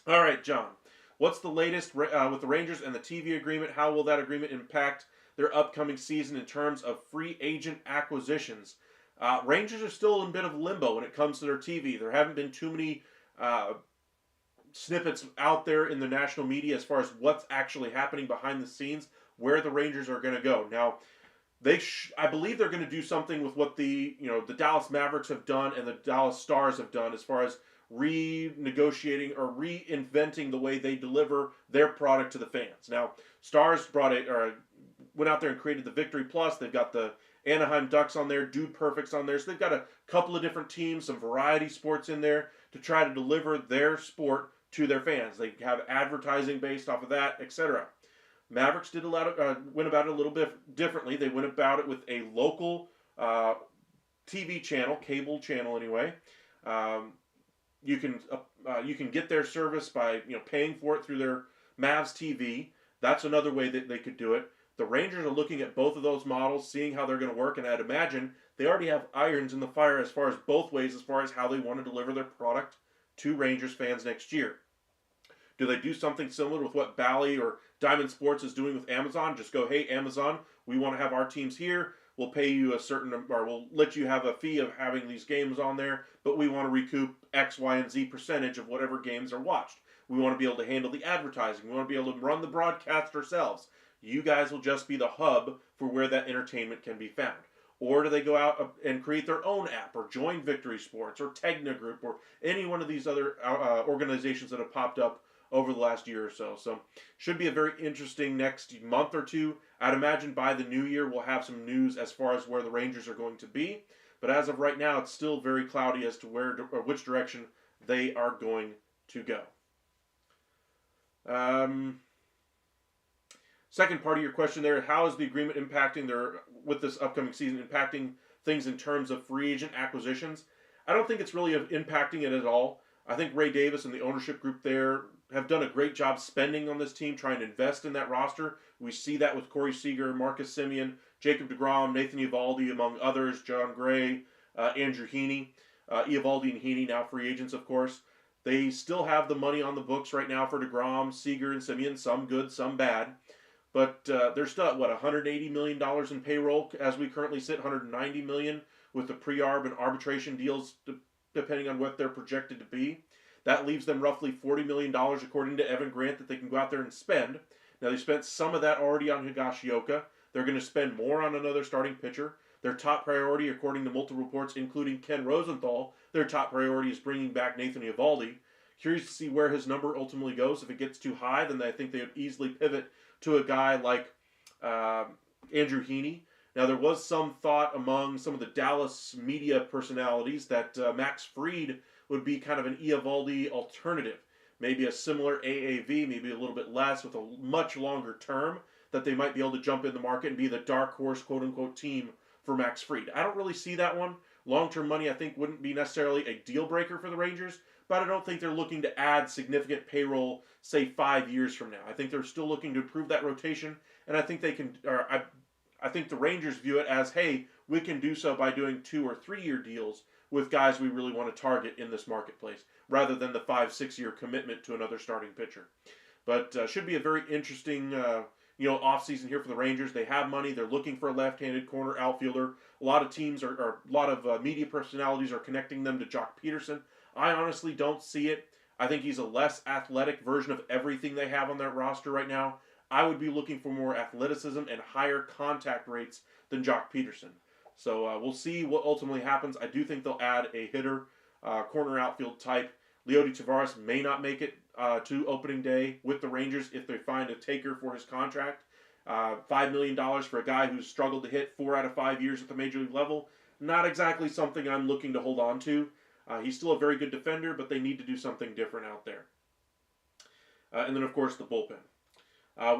All right, John. What's the latest with the Rangers and the TV agreement? How will that agreement impact their upcoming season in terms of free agent acquisitions? Rangers are still in a bit of limbo when it comes to their TV. There haven't been too many snippets out there in the national media as far as what's actually happening behind the scenes, where the Rangers are going to go. Now, I believe they're going to do something with what the Dallas Mavericks have done and the Dallas Stars have done as far as renegotiating or reinventing the way they deliver their product to the fans. Now, Stars went out there and created the Victory Plus. They've got the Anaheim Ducks on there, Dude Perfect's on there. So they've got a couple of different teams, some variety sports in there to try to deliver their sport to their fans. They have advertising based off of that, etc. Mavericks went about it a little bit differently. They went about it with a local TV channel, cable channel anyway. You can get their service by paying for it through their Mavs TV. That's another way that they could do it. The Rangers are looking at both of those models, seeing how they're going to work, and I'd imagine they already have irons in the fire as far as both ways, as far as how they want to deliver their product to Rangers fans next year. Do they do something similar with what Bally or Diamond Sports is doing with Amazon? Just go, hey, Amazon, we want to have our teams here. We'll pay you or we'll let you have a fee of having these games on there, but we want to recoup X, Y, and Z percentage of whatever games are watched. We want to be able to handle the advertising. We want to be able to run the broadcast ourselves. You guys will just be the hub for where that entertainment can be found. Or do they go out and create their own app or join Victory Sports or Tegna Group or any one of these other organizations that have popped up over the last year or so. So should be a very interesting next month or two. I'd imagine by the new year we'll have some news as far as where the Rangers are going to be. But as of right now, it's still very cloudy as to which direction they are going to go. Second part of your question there, how is the agreement impacting with this upcoming season, impacting things in terms of free agent acquisitions? I don't think it's really impacting it at all. I think Ray Davis and the ownership group there have done a great job spending on this team, trying to invest in that roster. We see that with Corey Seager, Marcus Semien, Jacob deGrom, Nathan Eovaldi, among others, John Gray, Andrew Heaney. Eovaldi and Heaney now free agents, of course. They still have the money on the books right now for deGrom, Seager, and Semien, some good, some bad. But they're still at, $180 million in payroll as we currently sit, $190 million with the pre-arb and arbitration deals, depending on what they're projected to be. That leaves them roughly $40 million, according to Evan Grant, that they can go out there and spend. Now, they spent some of that already on Higashioka. They're going to spend more on another starting pitcher. Their top priority, according to multiple reports, including Ken Rosenthal, their top priority is bringing back Nathan Eovaldi. Curious to see where his number ultimately goes. If it gets too high, then I think they would easily pivot to a guy like Andrew Heaney. Now, there was some thought among some of the Dallas media personalities that Max Fried would be kind of an Eovaldi alternative. Maybe a similar AAV, maybe a little bit less with a much longer term, that they might be able to jump in the market and be the dark horse, quote-unquote, team for Max Fried. I don't really see that one. Long-term money, I think, wouldn't be necessarily a deal breaker for the Rangers, but I don't think they're looking to add significant payroll, say, 5 years from now. I think they're still looking to improve that rotation, and I think they can. I think the Rangers view it as, hey, we can do so by doing 2 or 3 year deals with guys we really want to target in this marketplace, rather than the 5-6 year commitment to another starting pitcher. But should be a very interesting offseason here for the Rangers. They have money. They're looking for a left-handed corner outfielder. A lot of teams a lot of media personalities are connecting them to Jock Peterson. I honestly don't see it. I think he's a less athletic version of everything they have on their roster right now. I would be looking for more athleticism and higher contact rates than Jock Peterson. So we'll see what ultimately happens. I do think they'll add a hitter, corner outfield type. Leody Taveras may not make it to opening day with the Rangers if they find a taker for his contract. $5 million for a guy who's struggled to hit 4 out of 5 years at the major league level. Not exactly something I'm looking to hold on to. He's still a very good defender, but they need to do something different out there. And then, of course, the bullpen.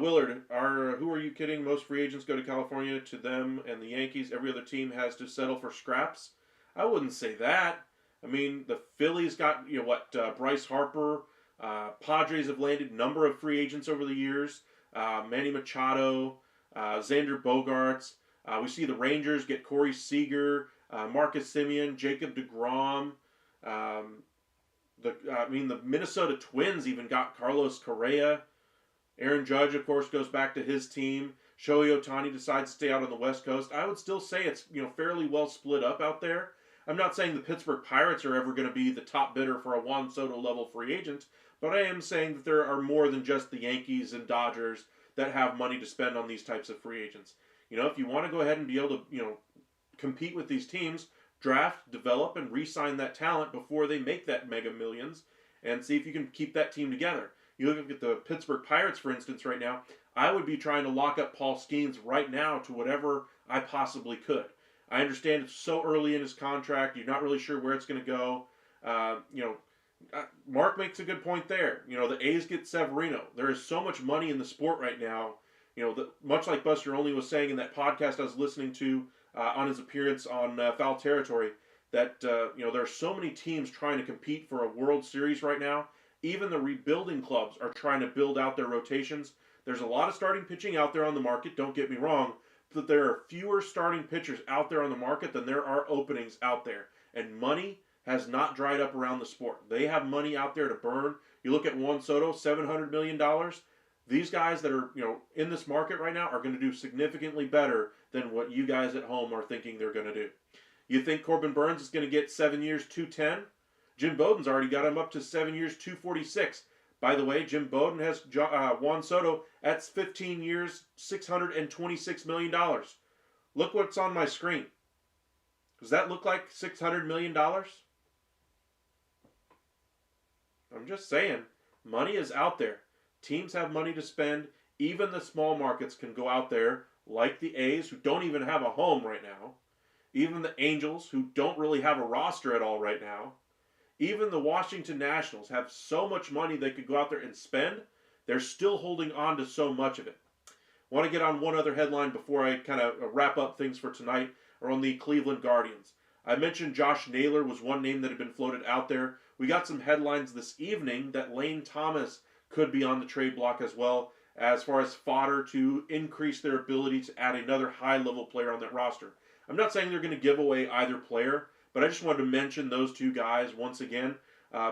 Willard, who are you kidding? Most free agents go to California, to them and the Yankees. Every other team has to settle for scraps. I wouldn't say that. I mean, the Phillies got, Bryce Harper. Padres have landed a number of free agents over the years. Manny Machado, Xander Bogaerts. We see the Rangers get Corey Seager, Marcus Semien, Jacob deGrom. The Minnesota Twins even got Carlos Correa. Aaron Judge, of course, goes back to his team. Shohei Ohtani decides to stay out on the West Coast. I would still say it's fairly well split up out there. I'm not saying the Pittsburgh Pirates are ever going to be the top bidder for a Juan Soto level free agent, but I am saying that there are more than just the Yankees and Dodgers that have money to spend on these types of free agents. If you want to go ahead and be able to, compete with these teams, draft, develop, and re-sign that talent before they make that mega millions, and see if you can keep that team together. You look at the Pittsburgh Pirates, for instance, right now. I would be trying to lock up Paul Skeens right now to whatever I possibly could. I understand it's so early in his contract. You're not really sure where it's going to go. Mark makes a good point there. The A's get Severino. There is so much money in the sport right now. Much like Buster Olney was saying in that podcast I was listening to on his appearance on Foul Territory, that there are so many teams trying to compete for a World Series right now. Even the rebuilding clubs are trying to build out their rotations. There's a lot of starting pitching out there on the market, don't get me wrong, but there are fewer starting pitchers out there on the market than there are openings out there. And money has not dried up around the sport. They have money out there to burn. You look at Juan Soto, $700 million. These guys that are in this market right now are going to do significantly better than what you guys at home are thinking they're going to do. You think Corbin Burns is going to get 7 years, $210? Jim Bowden's already got him up to 7 years, $246. By the way, Jim Bowden has Juan Soto at 15 years, $626 million. Look what's on my screen. Does that look like $600 million? I'm just saying, money is out there. Teams have money to spend. Even the small markets can go out there, like the A's, who don't even have a home right now. Even the Angels, who don't really have a roster at all right now. Even the Washington Nationals have so much money they could go out there and spend. They're still holding on to so much of it. I want to get on one other headline before I kind of wrap up things for tonight, or on the Cleveland Guardians. I mentioned Josh Naylor was one name that had been floated out there. We got some headlines this evening that Lane Thomas could be on the trade block as well, as far as fodder to increase their ability to add another high-level player on that roster. I'm not saying they're going to give away either player, but I just wanted to mention those two guys once again,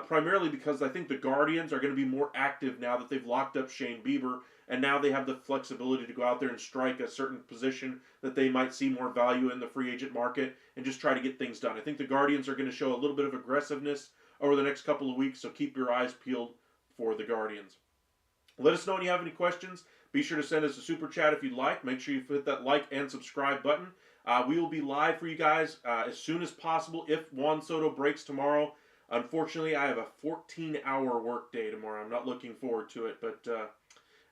primarily because I think the Guardians are going to be more active now that they've locked up Shane Bieber, and now they have the flexibility to go out there and strike a certain position that they might see more value in the free agent market and just try to get things done. I think the Guardians are going to show a little bit of aggressiveness over the next couple of weeks, so keep your eyes peeled for the Guardians. Let us know when you have any questions. Be sure to send us a super chat if you'd like. Make sure you hit that like and subscribe button. We will be live for you guys as soon as possible if Juan Soto breaks tomorrow. Unfortunately, I have a 14-hour work day tomorrow. I'm not looking forward to it, but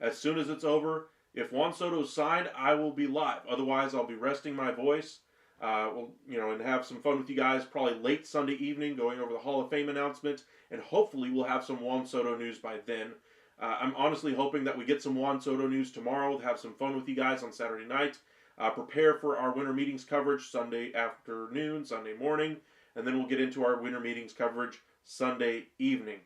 as soon as it's over, if Juan Soto is signed, I will be live. Otherwise, I'll be resting my voice. And have some fun with you guys probably late Sunday evening, going over the Hall of Fame announcement, and hopefully we'll have some Juan Soto news by then. I'm honestly hoping that we get some Juan Soto news tomorrow, have some fun with you guys on Saturday night, prepare for our winter meetings coverage Sunday afternoon, Sunday morning, and then we'll get into our winter meetings coverage Sunday evening.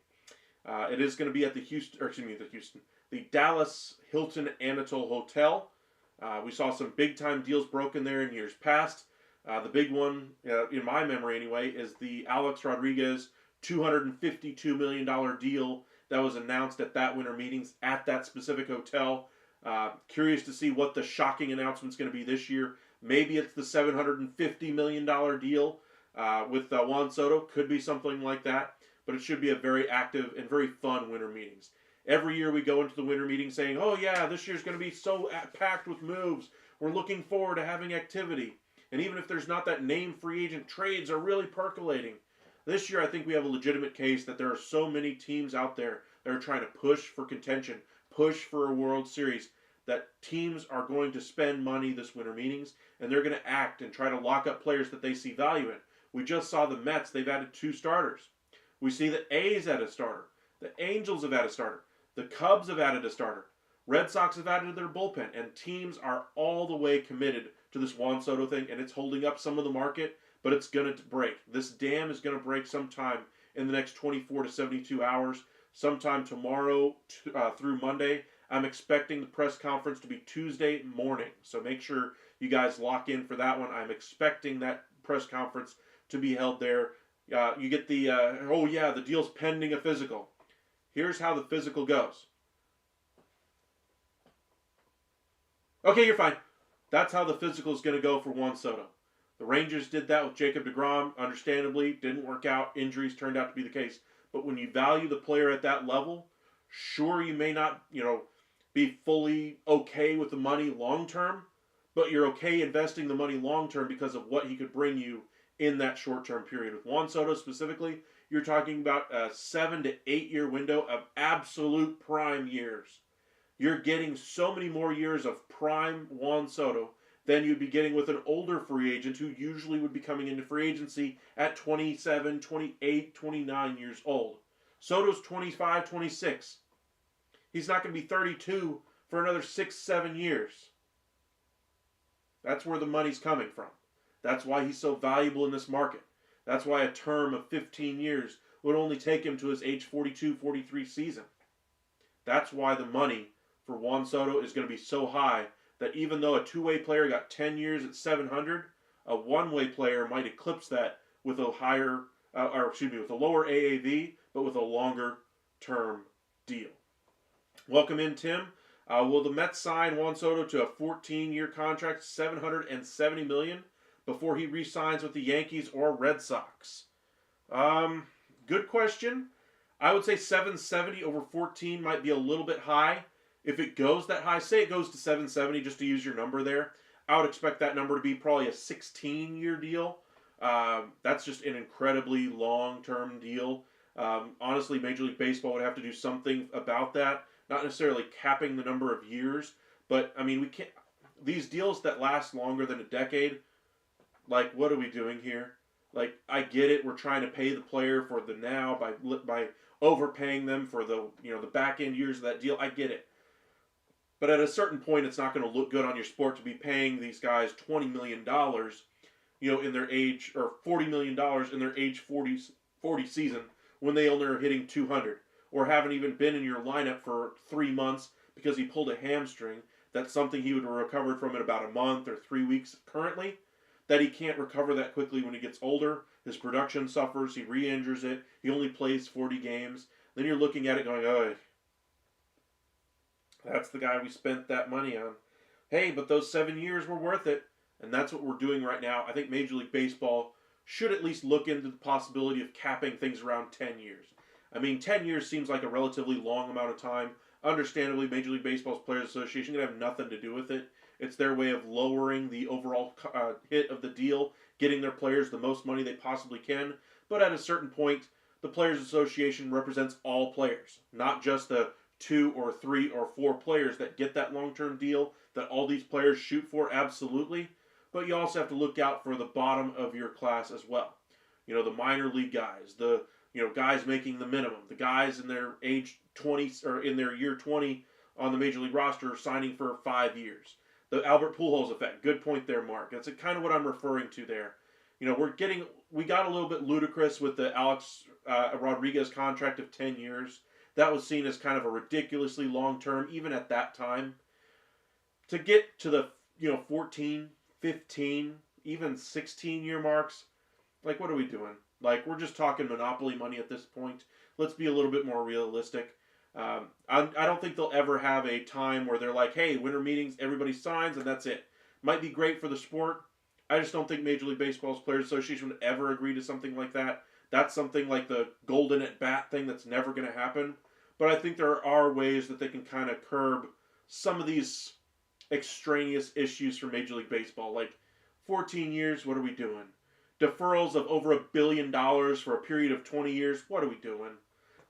It is going to be at the Dallas Hilton Anatole Hotel. We saw some big-time deals broken there in years past. The big one, in my memory anyway, is the Alex Rodriguez $252 million deal that was announced at that winter meetings at that specific hotel. Curious to see what the shocking announcement's going to be this year. Maybe it's the $750 million deal with Juan Soto. Could be something like that. But it should be a very active and very fun winter meetings. Every year we go into the winter meeting saying, oh yeah, this year's going to be so packed with moves. We're looking forward to having activity. And even if there's not that name free agent, trades are really percolating. This year I think we have a legitimate case that there are so many teams out there that are trying to push for contention, push for a World Series, that teams are going to spend money this winter meetings, and they're going to act and try to lock up players that they see value in. We just saw the Mets, they've added 2 starters. We see the A's add a starter. The Angels have added a starter. The Cubs have added a starter. Red Sox have added to their bullpen, and teams are all the way committed to this Juan Soto thing, and it's holding up some of the market, but it's going to break. This dam is going to break sometime in the next 24 to 72 hours, sometime tomorrow through Monday. I'm expecting the press conference to be Tuesday morning, so make sure you guys lock in for that one. I'm expecting that press conference to be held there. You get the, the deal's pending a physical. Here's how the physical goes. Okay, you're fine. That's how the physical is going to go for Juan Soto. The Rangers did that with Jacob deGrom. Understandably, didn't work out. Injuries turned out to be the case. But when you value the player at that level, sure, you may not, be fully okay with the money long term, but you're okay investing the money long term because of what he could bring you in that short term period. With Juan Soto specifically, you're talking about a 7 to 8 year window of absolute prime years. You're getting so many more years of prime Juan Soto than you'd be getting with an older free agent who usually would be coming into free agency at 27, 28, 29 years old. Soto's 25, 26. He's not going to be 32 for another 6, 7 years. That's where the money's coming from. That's why he's so valuable in this market. That's why a term of 15 years would only take him to his age 42, 43 season. That's why the money for Juan Soto is going to be so high that even though a two-way player got 10 years at 700, a one-way player might eclipse that with a with a lower AAV, but with a longer term deal. Welcome in, Tim. Will the Mets sign Juan Soto to a 14-year contract, $770 million, before he re-signs with the Yankees or Red Sox? Good question. I would say 770 over 14 might be a little bit high. If it goes that high, say it goes to 770, just to use your number there, I would expect that number to be probably a 16-year deal. That's just an incredibly long-term deal. Honestly, Major League Baseball would have to do something about that. Not necessarily capping the number of years, but I mean, we can't. These deals that last longer than a decade, like, what are we doing here? Like, I get it. We're trying to pay the player for the now by overpaying them for the the back end years of that deal. I get it. But at a certain point, it's not going to look good on your sport to be paying these guys $20 million, in their age, or $40 million in their age 40 season when they only are hitting 200 or haven't even been in your lineup for 3 months because he pulled a hamstring. That's something he would have recovered from in about a month or 3 weeks currently. That he can't recover that quickly when he gets older. His production suffers. He re-injures it. He only plays 40 games. Then you're looking at it going, oh, that's the guy we spent that money on. Hey, but those 7 years were worth it. And that's what we're doing right now. I think Major League Baseball should at least look into the possibility of capping things around 10 years. I mean, 10 years seems like a relatively long amount of time. Understandably, Major League Baseball's Players Association can have nothing to do with it. It's their way of lowering the overall hit of the deal, getting their players the most money they possibly can. But at a certain point, the Players Association represents all players, not just the 2 or 3 or 4 players that get that long-term deal that all these players shoot for, absolutely. But you also have to look out for the bottom of your class as well. The minor league guys, the guys making the minimum, the guys in their age 20 or in their year 20 on the Major League roster signing for 5 years. The Albert Pujols effect. Good point there, Mark. That's kind of what I'm referring to there. We got a little bit ludicrous with the Alex Rodriguez contract of 10 years. That was seen as kind of a ridiculously long term, even at that time. To get to the 14, 15, even 16-year marks, like, what are we doing? Like, we're just talking monopoly money at this point. Let's be a little bit more realistic. I don't think they'll ever have a time where they're like, hey, winter meetings, everybody signs, and that's it. Might be great for the sport. I just don't think Major League Baseball's Players Association would ever agree to something like that. That's something like the golden at bat thing that's never going to happen. But I think there are ways that they can kind of curb some of these extraneous issues for Major League Baseball. Like, 14 years, what are we doing? Deferrals of over $1 billion for a period of 20 years, what are we doing?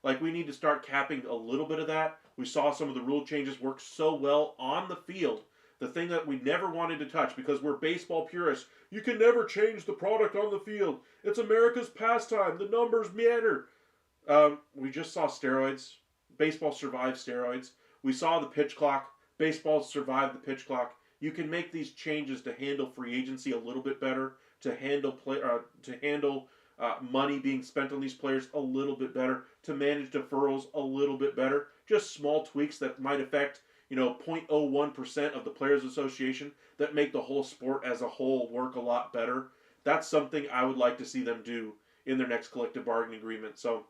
Like, we need to start capping a little bit of that. We saw some of the rule changes work so well on the field. The thing that we never wanted to touch because we're baseball purists. You can never change the product on the field. It's America's pastime. The numbers matter. We just saw steroids. Baseball survived steroids. We saw the pitch clock. Baseball survived the pitch clock. You can make these changes to handle free agency a little bit better, to handle money being spent on these players a little bit better, to manage deferrals a little bit better. Just small tweaks that might affect 0.01% of the Players Association that make the whole sport as a whole work a lot better. That's something I would like to see them do in their next collective bargaining agreement. So,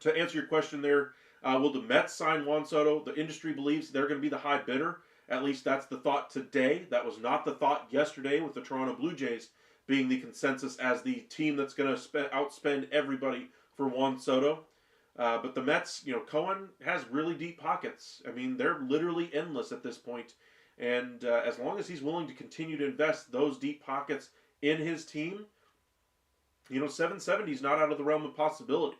to answer your question there, will the Mets sign Juan Soto? The industry believes they're going to be the high bidder. At least that's the thought today. That was not the thought yesterday with the Toronto Blue Jays being the consensus as the team that's going to outspend everybody for Juan Soto. But the Mets, Cohen has really deep pockets. I mean, they're literally endless at this point. And as long as he's willing to continue to invest those deep pockets in his team, 770 is not out of the realm of possibility.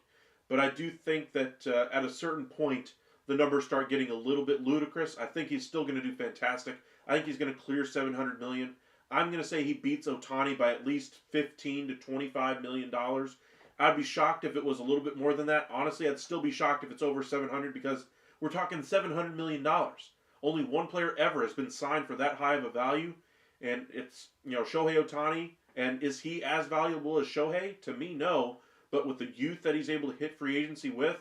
But I do think that at a certain point, the numbers start getting a little bit ludicrous. I think he's still going to do fantastic. I think he's going to clear 700 million. I'm going to say he beats Ohtani by at least 15 to 25 million dollars. I'd be shocked if it was a little bit more than that. Honestly, I'd still be shocked if it's over 700 because we're talking 700 million dollars. Only one player ever has been signed for that high of a value, and it's Shohei Ohtani. And is he as valuable as Shohei? To me, no. But with the youth that he's able to hit free agency with,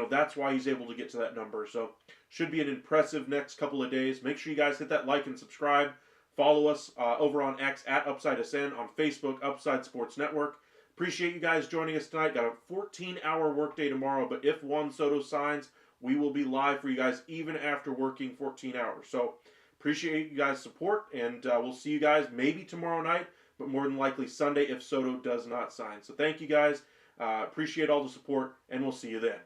that's why he's able to get to that number. So should be an impressive next couple of days. Make sure you guys hit that like and subscribe. Follow us over on X at UpsideSN, on Facebook, Upside Sports Network. Appreciate you guys joining us tonight. Got a 14-hour workday tomorrow, but if Juan Soto signs, we will be live for you guys even after working 14 hours. So appreciate you guys' support, and we'll see you guys maybe tomorrow night, but more than likely Sunday if Soto does not sign. So thank you guys. Appreciate all the support, and we'll see you then.